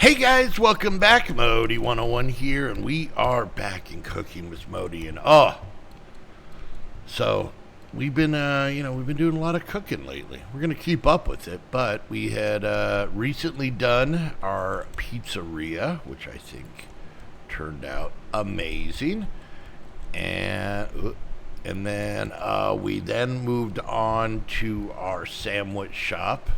Hey guys, welcome back. Modii 101 here, and we are back in cooking with Modii. And so we've been doing a lot of cooking lately. We're gonna keep up with it, but we had recently done our pizzeria, which I think turned out amazing, and then we then moved on to our sandwich shop,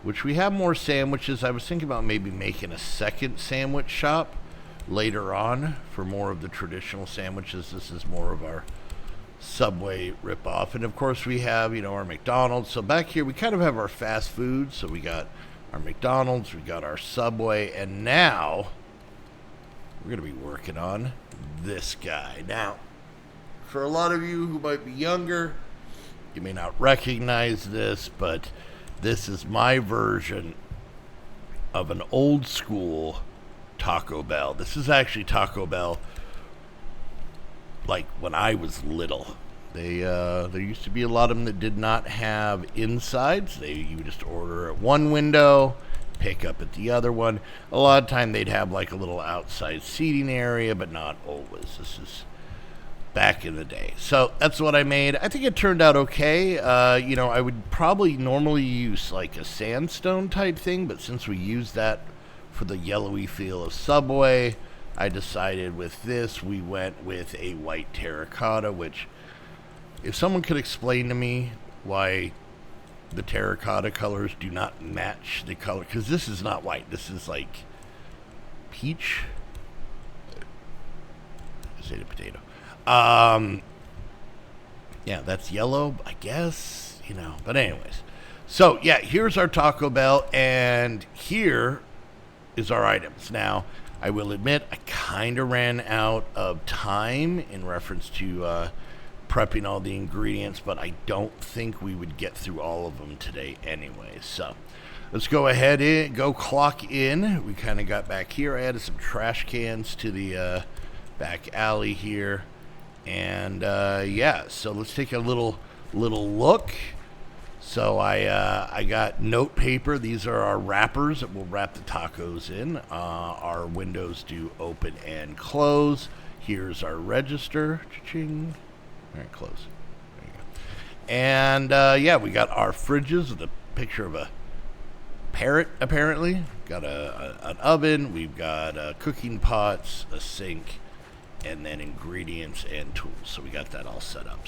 which we have more sandwiches. I was thinking about maybe making a second sandwich shop later on for more of the traditional sandwiches. This is more of our Subway ripoff. And of course we have, our McDonald's. So back here we kind of have our fast food. So we got our McDonald's, we got our Subway, and now we're going to be working on this guy. Now, for a lot of you who might be younger, you may not recognize this, but this is my version of an old school Taco Bell. This is actually Taco Bell like when I was little. There used to be a lot of them that did not have insides. You would just order at one window, pick up at the other one. A lot of time they'd have like a little outside seating area, but not always. This is back in the day. So that's what I made. I think it turned out okay. I would probably normally use like a sandstone type thing, but since we used that for the yellowy feel of Subway, I decided with this we went with a white terracotta, which if someone could explain to me why the terracotta colors do not match the color, because this is not white, this is like peach. I ate a potato. Yeah, that's yellow, I guess, but anyways. So, yeah, here's our Taco Bell, and here is our items. Now, I will admit, I kind of ran out of time in reference to prepping all the ingredients, but I don't think we would get through all of them today anyway. So, let's go ahead and go clock in. We kind of got back here. I added some trash cans to the back alley here. And so let's take a little look. So I got note paper. These are our wrappers that we'll wrap the tacos in. Our windows do open and close. Here's our register. Cha-ching. All right, close. There you go. And we got our fridges with a picture of a parrot, apparently. Got an oven. We've got cooking pots, a sink, and then ingredients and tools. So we got that all set up.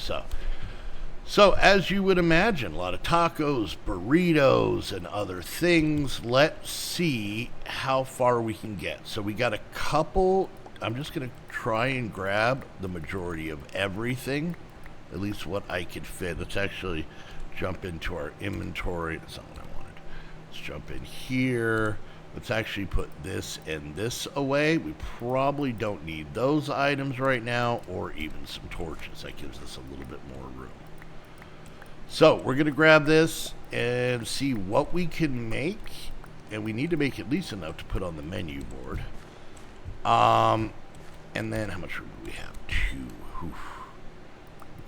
So as you would imagine, a lot of tacos, burritos, and other things. Let's see how far we can get. So we got a couple. I'm just going to try and grab the majority of everything, at least what I could fit. Let's actually jump into our inventory. That's not what I wanted. Let's jump in here. Let's actually put this and this away. We probably don't need those items right now, or even some torches. That gives us a little bit more room. So we're going to grab this and see what we can make. And we need to make at least enough to put on the menu board. And then how much room do we have? 2. Oof.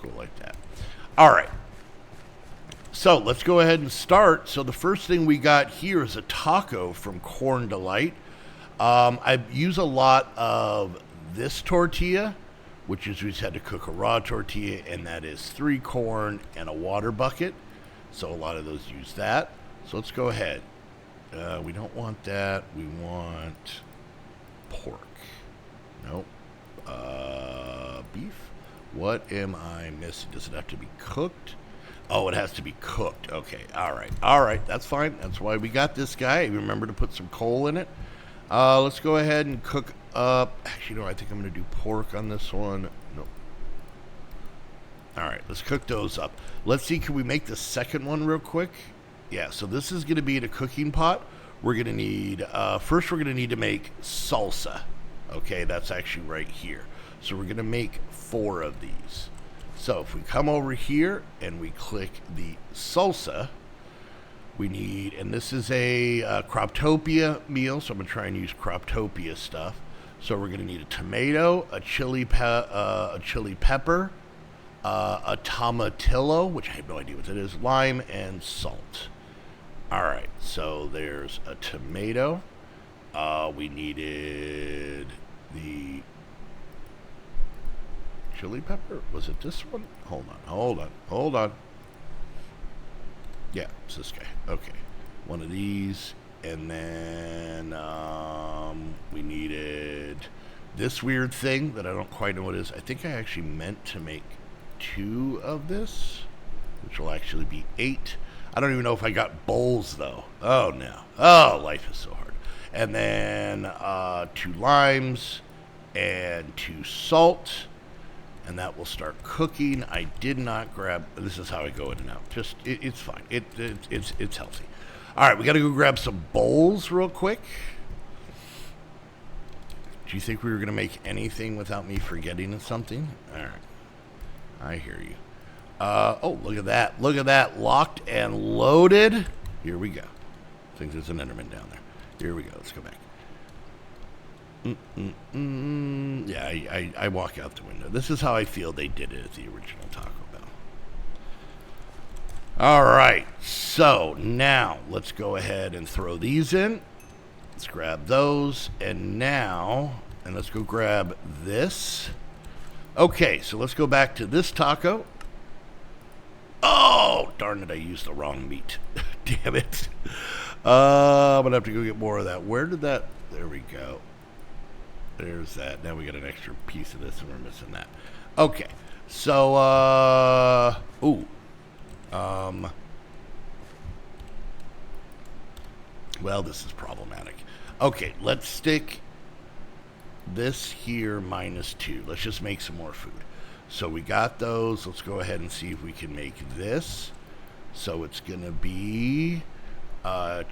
Go like that. All right. So let's go ahead and start. So the first thing we got here is a taco from Corn Delight. I use a lot of this tortilla, which is we just had to cook a raw tortilla, and that is 3 corn and a water bucket. So a lot of those use that. So let's go ahead. We don't want that. We want pork. Nope. Beef. What am I missing? Does it have to be cooked? Oh, it has to be cooked. Okay, all right, that's fine. That's why we got this guy. Remember to put some coal in it. Let's go ahead and cook up. Actually, no, I think I'm going to do pork on this one. Nope. All right, let's cook those up. Let's see, can we make the second one real quick? Yeah, so this is going to be in a cooking pot. We're going to need, first we're going to need to make salsa. Okay, that's actually right here. So we're going to make 4 of these. So if we come over here and we click the salsa, we need, and this is a Croptopia meal, so I'm going to try and use Croptopia stuff. So we're going to need a tomato, a chili pepper, a tomatillo, which I have no idea what that is, lime, and salt. All right, so there's a tomato. We needed the chili pepper. Was it this one? Hold on. Yeah, it's this guy. Okay. One of these. And then we needed this weird thing that I don't quite know what it is. I think I actually meant to make 2 of this, which will actually be 8. I don't even know if I got bowls, though. Oh, no. Oh, life is so hard. And then 2 limes and 2 salt. And that will start cooking. I did not grab... This is how I go in and out. Just, it's fine. It's healthy. All right, we got to go grab some bowls real quick. Do you think we were going to make anything without me forgetting something? All right. I hear you. Oh, look at that. Look at that. Locked and loaded. Here we go. I think there's an Enderman down there. Here we go. Let's go back. Yeah, I walk out the window. This is how I feel they did it at the original Taco Bell. All right. So now let's go ahead and throw these in. Let's grab those. And now, and let's go grab this. Okay, so let's go back to this taco. Oh, darn it, I used the wrong meat. Damn it. I'm going to have to go get more of that. Where did that... There we go. There's that. Now we got an extra piece of this, and we're missing that. Okay, so, well, this is problematic. Okay, let's stick this here -2. Let's just make some more food. So we got those. Let's go ahead and see if we can make this. So it's going to be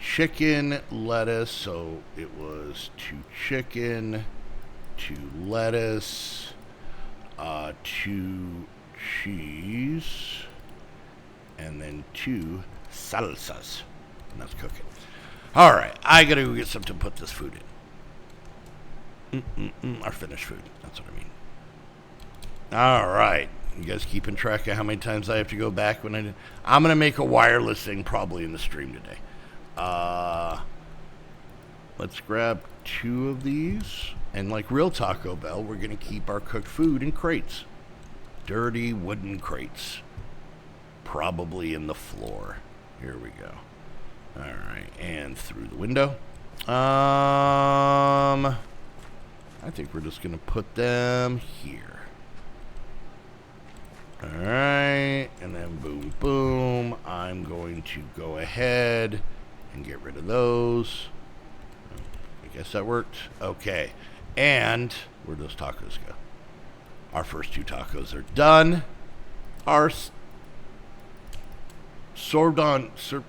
chicken, lettuce. So it was 2 chicken, 2 lettuce, 2 cheese, and then 2 salsas. And that's cooking. All right, I got to go get something to put this food in. Our finished food. That's what I mean. All right. You guys keeping track of how many times I have to go back when I did? I'm going to make a wireless thing probably in the stream today. Let's grab 2 of these. And like real Taco Bell, we're going to keep our cooked food in crates. Dirty wooden crates. Probably in the floor. Here we go. All right. And through the window. I think we're just going to put them here. All right, and then boom, boom. I'm going to go ahead and get rid of those. I guess that worked. Okay, and where'd those tacos go? Our first 2 tacos are done. Our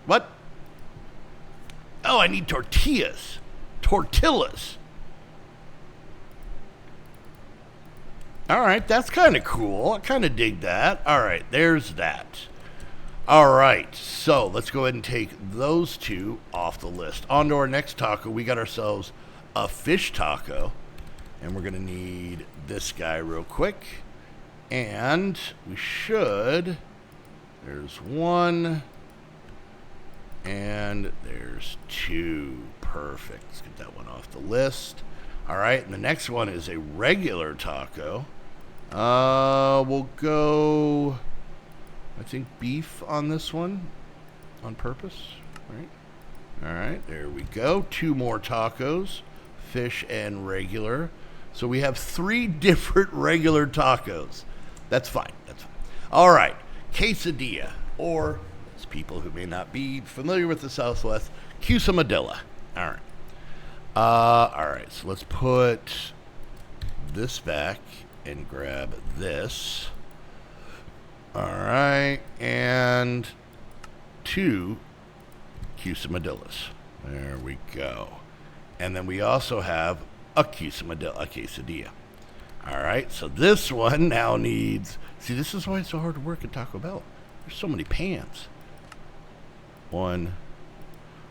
what? Oh, I need tortillas. Tortillas. All right, that's kind of cool. I kind of dig that. All right, there's that. All right, so let's go ahead and take those 2 off the list. On to our next taco. We got ourselves a fish taco, and we're going to need this guy real quick. And we should... There's 1, and there's 2. Perfect. Let's get that one off the list. All right, and the next one is a regular taco. We'll go, I think, beef on this one on purpose, right? All right, there we go. 2 more tacos, fish and regular. So we have 3 different regular tacos. That's fine. That's fine. All right, quesadilla, or as people who may not be familiar with the Southwest, quesadilla. All right. All right, so let's put this back and grab this. All right, and 2 quesadillas. There we go. And then we also have a quesadilla. All right, so this one now needs... See, this is why it's so hard to work at Taco Bell. There's so many pans. 1.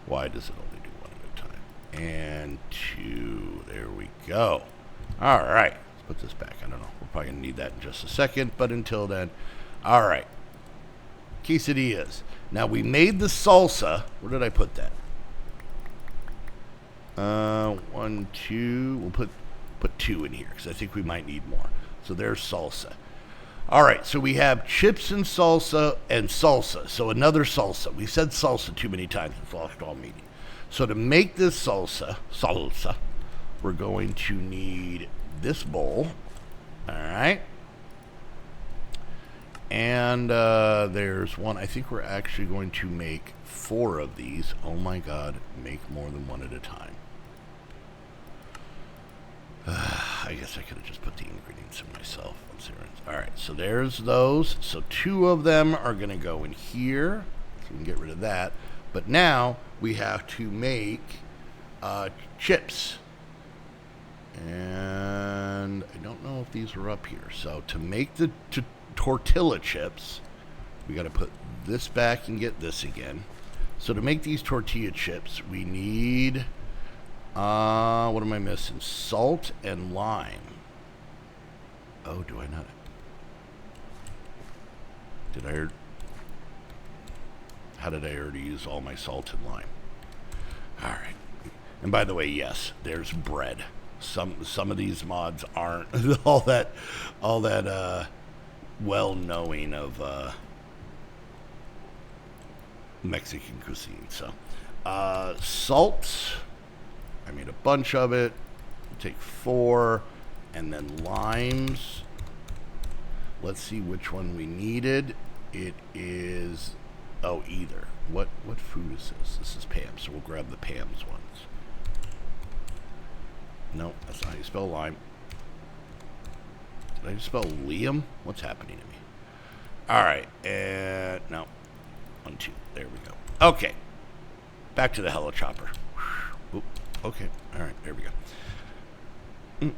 Why does it only do 1 at a time? And 2. There we go. All right. Let's put this back. I don't know. We're probably going to need that in just a second. But until then. All right. Quesadillas. Now, we made the salsa. Where did I put that? 1, 2. We'll put 2 in here because I think we might need more. So there's salsa. All right, so we have chips and salsa. So another salsa. We said salsa too many times. It's lost all meaning. So to make this salsa, we're going to need this bowl. All right. And there's one. I think we're actually going to make 4 of these. Oh my God, make more than one at a time. I guess I could have just put the ingredients in myself. All right, so there's those. So 2 of them are going to go in here. So we can get rid of that. But now we have to make chips. And I don't know if these are up here. So to make the tortilla chips, we got to put this back and get this again. So to make these tortilla chips, we need, what am I missing? Salt and lime. Oh, do I not? How did I already use all my salt and lime? All right. And by the way, yes, there's bread. Some of these mods aren't all that well knowing of Mexican cuisine. So salt, I made a bunch of it. Take 4, and then limes. Let's see which one we needed. It is either. What food is this? This is Pam, so we'll grab the Pam's ones. No, that's not how you spell lime. Did I just spell Liam? What's happening to me? All right, and no. 1, 2. There we go. Okay. Back to the Hello Chopper. Oop, okay. All right, there we go.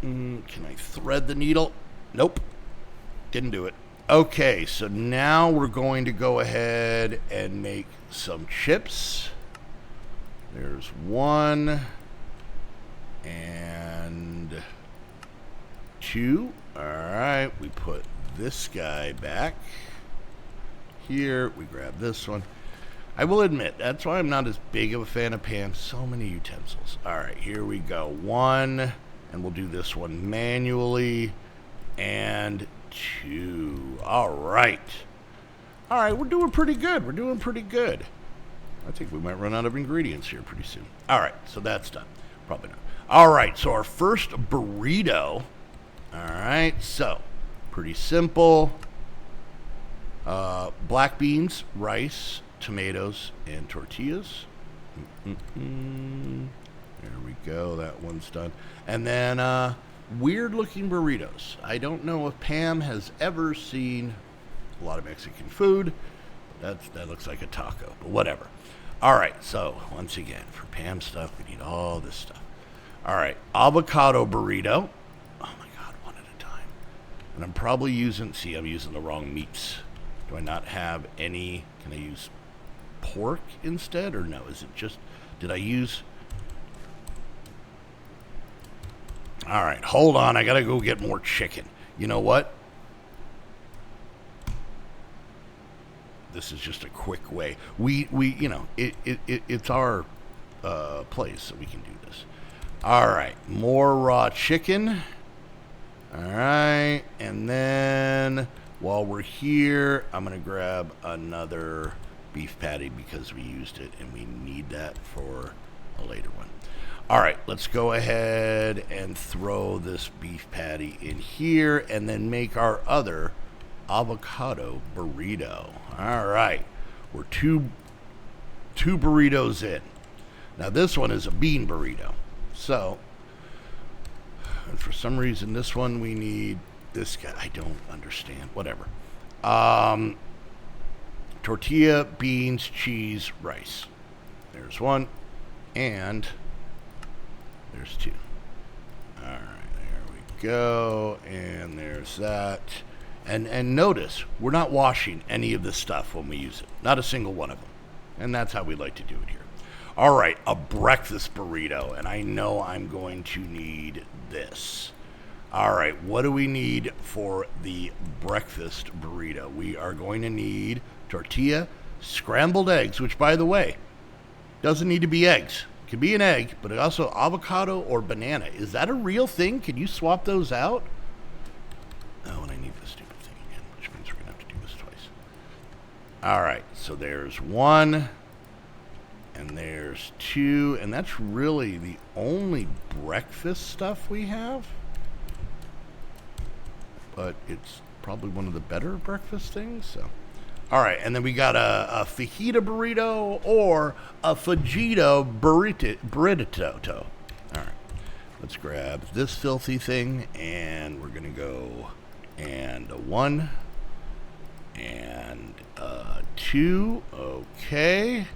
Can I thread the needle? Nope. Didn't do it. Okay, so now we're going to go ahead and make some chips. There's 1 and 2. All right, we put this guy back here. We grab this one. I will admit, that's why I'm not as big of a fan of Pam. So many utensils. All right, here we go. 1, and we'll do this one manually, and 2. All right. All right, we're doing pretty good. I think we might run out of ingredients here pretty soon. All right, so that's done. Probably not. All right, so our first burrito. All right, so pretty simple. Black beans, rice, tomatoes, and tortillas. There we go. That one's done. And then weird-looking burritos. I don't know if Pam has ever seen a lot of Mexican food. That looks like a taco, but whatever. All right, so once again, for Pam stuff, we need all this stuff. All right, avocado burrito. Oh my God, one at a time. And I'm probably using the wrong meats. Do I not have any? Can I use pork instead, or no? Is it just, did I use? All right, hold on. I got to go get more chicken. You know what? This is just a quick way. It's our place, so we can do this. All right, more raw chicken. All right, and then while we're here, I'm going to grab another beef patty because we used it and we need that for a later one. All right, let's go ahead and throw this beef patty in here and then make our other avocado burrito. All right, we're two burritos in. Now this one is a bean burrito. So, and for some reason this one we need this guy. I don't understand. Whatever. Tortilla, beans, cheese, rice. There's 1, and there's 2. All right, there we go, and there's that. And notice, we're not washing any of this stuff when we use it. Not a single one of them. And that's how we like to do it here. All right, a breakfast burrito, and I know I'm going to need this. All right, what do we need for the breakfast burrito? We are going to need tortilla, scrambled eggs, which, by the way, doesn't need to be eggs. Could be an egg, but also avocado or banana. Is that a real thing? Can you swap those out? Oh, and I need this stupid thing again, which means we're going to have to do this twice. All right, so there's 1, and there's 2, and that's really the only breakfast stuff we have. But it's probably one of the better breakfast things, so. All right, and then we got a fajita burrito or a fajita burrito. All right, let's grab this filthy thing, and we're gonna go and a 1 and a 2. Okay,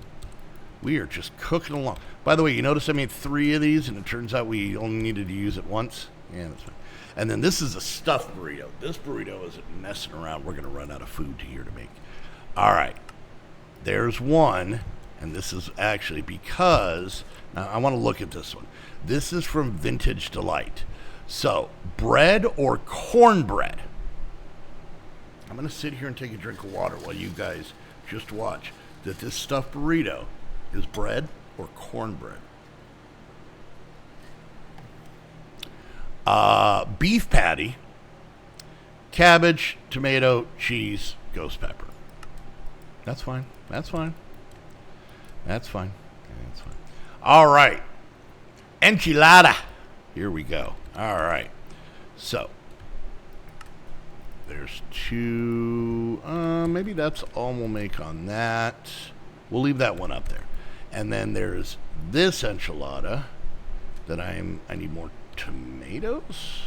we are just cooking along. By the way, you notice I made 3 of these, and it turns out we only needed to use it once. Yeah, that's fine. And then this is a stuffed burrito. This burrito isn't messing around. We're gonna run out of food here to make. All right, there's 1, and this is actually because, now I want to look at this one. This is from Vintage Delight. So, bread or cornbread? I'm going to sit here and take a drink of water while you guys just watch that this stuffed burrito is bread or cornbread. Beef patty, cabbage, tomato, cheese, ghost pepper. That's fine. That's fine. That's fine. That's fine. All right. Enchilada. Here we go. All right. So, there's 2. Maybe that's all we'll make on that. We'll leave that one up there. And then there's this enchilada that I need more tomatoes.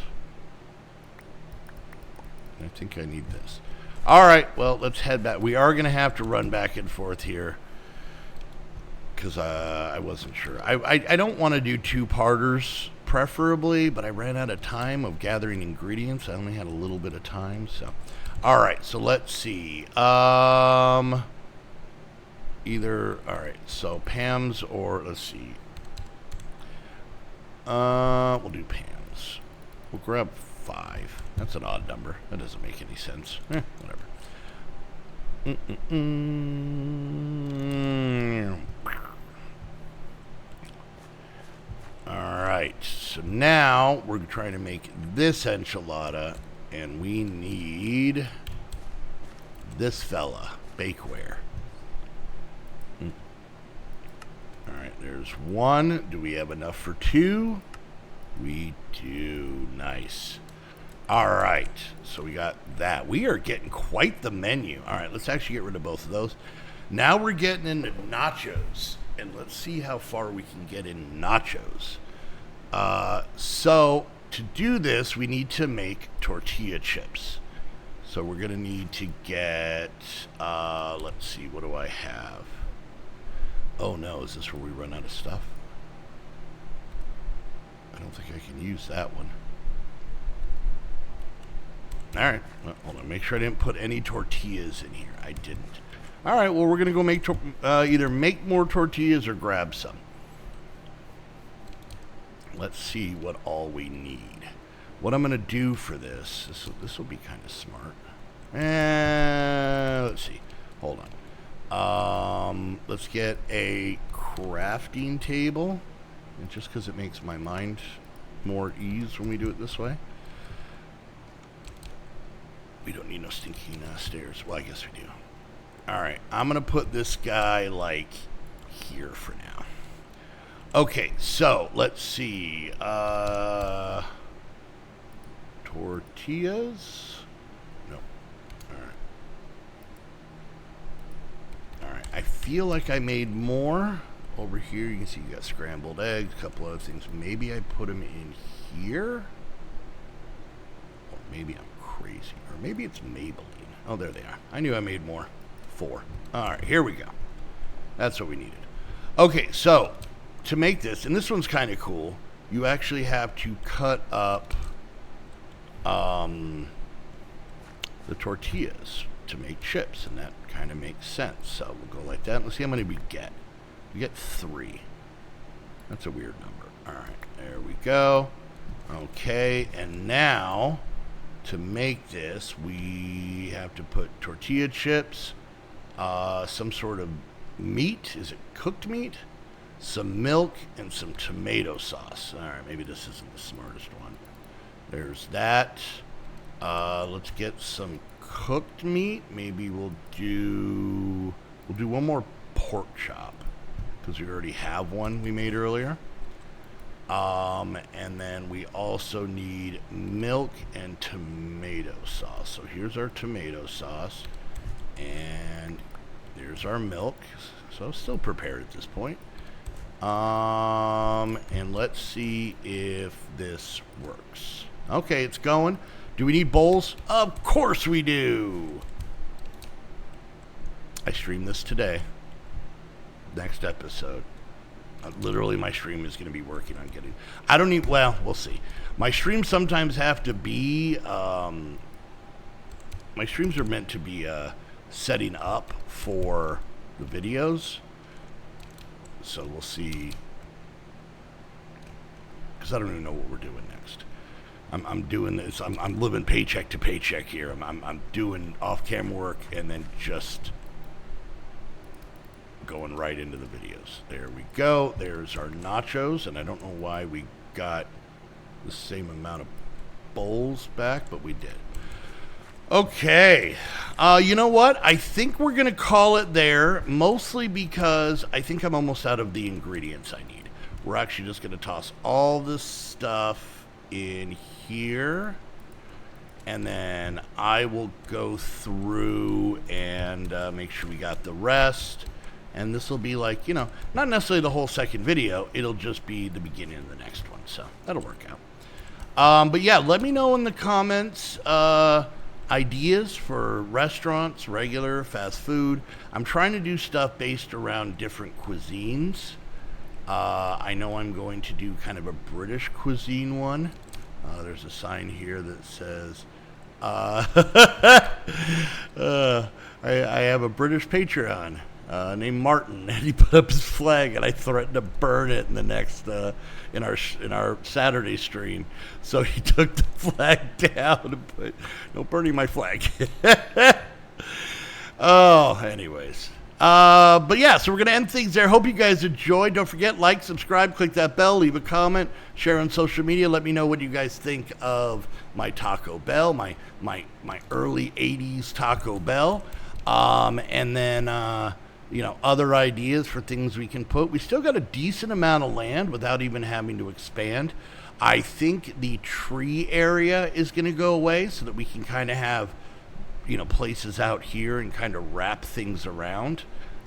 I think I need this. All right, well, let's head back. We are going to have to run back and forth here because I wasn't sure. I don't want to do 2-parters, preferably, but I ran out of time of gathering ingredients. I only had a little bit of time, so. All right, so let's see. All right, so Pam's or, let's see. We'll do Pam's. We'll grab 5. That's an odd number. That doesn't make any sense. Whatever. Alright, so now we're trying to make this enchilada, and we need this fella, bakeware. Alright, there's 1. Do we have enough for 2? We do. Nice. All right, so we got that. We are getting quite the menu. All right, let's actually get rid of both of those. Now we're getting into nachos, and let's see how far we can get in nachos. So to do this, we need to make tortilla chips. So we're going to need to get, let's see, what do I have? Oh no, is this where we run out of stuff? I don't think I can use that one. All right, well, hold on. Make sure I didn't put any tortillas in here. I didn't. All right, well, we're going to go make either make more tortillas or grab some. Let's see what all we need. What I'm going to do for this will be kind of smart. Let's see. Hold on. Let's get a crafting table. And just because it makes my mind more ease when we do it this way. We don't need no stinking stairs. Well, I guess we do. All right, I'm going to put this guy, like, here for now. Okay, so, let's see. Tortillas? No. All right, I feel like I made more. Over here, you can see you got scrambled eggs, a couple other things. Maybe I put them in here? Or maybe I'm crazy. Or maybe it's Maybelline. Oh, there they are. I knew I made more. 4. All right, here we go. That's what we needed. Okay, so to make this, and this one's kind of cool, you actually have to cut up the tortillas to make chips, and that kind of makes sense. So we'll go like that. Let's see how many we get. We get 3. That's a weird number. All right, there we go. Okay, and now to make this, we have to put tortilla chips, some sort of meat. Is it cooked meat? some milk, and some tomato sauce. All right, maybe this isn't the smartest one. There's that. Let's get some cooked meat. Maybe we'll do one more pork chop because we already have one we made earlier. And then we also need milk and tomato sauce. So here's our tomato sauce, and there's our milk. So still prepared at this point. And let's see if this works. Okay, it's going. Do we need bowls? Of course we do. I streamed this today. Next episode. Literally, my stream is going to be working on getting... I don't need... Well, we'll see. My streams sometimes have to be... my streams are meant to be setting up for the videos. So we'll see. Because I don't even know what we're doing next. I'm doing this. I'm living paycheck to paycheck here. I'm doing off-camera work and then just going right into the videos. There we go. There's our nachos, and I don't know why we got the same amount of bowls back, but we did. Okay. You know what? I think we're going to call it there, mostly because I think I'm almost out of the ingredients I need. We're actually just going to toss all this stuff in here, and then I will go through and make sure we got the rest. And this will be like, you know, not necessarily the whole second video. It'll just be the beginning of the next one. So that'll work out. But yeah, let me know in the comments ideas for restaurants, regular, fast food. I'm trying to do stuff based around different cuisines. I know I'm going to do kind of a British cuisine one. There's a sign here that says, I have a British Patreon. Named Martin, and he put up his flag, and I threatened to burn it in the next in our Saturday stream. So he took the flag down and put, no burning my flag. Oh, anyways. But yeah, so we're gonna end things there. Hope you guys enjoyed. Don't forget, like, subscribe, click that bell, leave a comment, share on social media. Let me know what you guys think of my Taco Bell, my early '80s Taco Bell, and then. You know, other ideas for things we can put. We still got a decent amount of land without even having to expand. I think the tree area is going to go away so that we can kind of have, you know, places out here and kind of wrap things around.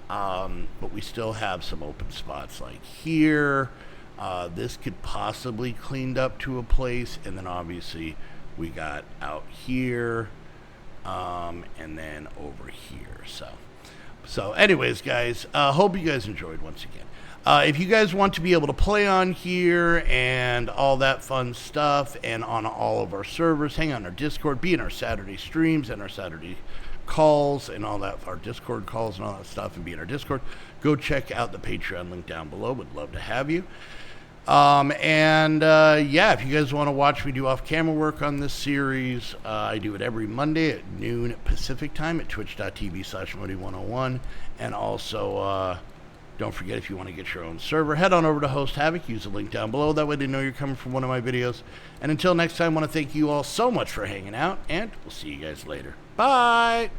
But we still have some open spots like here. This could possibly cleaned up to a place. And then obviously we got out here and then over here. So anyways, guys, hope you guys enjoyed once again. If you guys want to be able to play on here and all that fun stuff and on all of our servers, hang on our Discord, be in our Saturday streams and our Saturday calls and all that, our Discord calls and all that stuff, and be in our Discord, go check out the Patreon link down below. Would love to have you. Yeah, if you guys want to watch me do off-camera work on this series, I do it every Monday at noon Pacific time at twitch.tv/Modii101. And also, don't forget, if you want to get your own server, head on over to Host Havoc. Use the link down below. That way they know you're coming from one of my videos. And until next time, I want to thank you all so much for hanging out, and we'll see you guys later. Bye!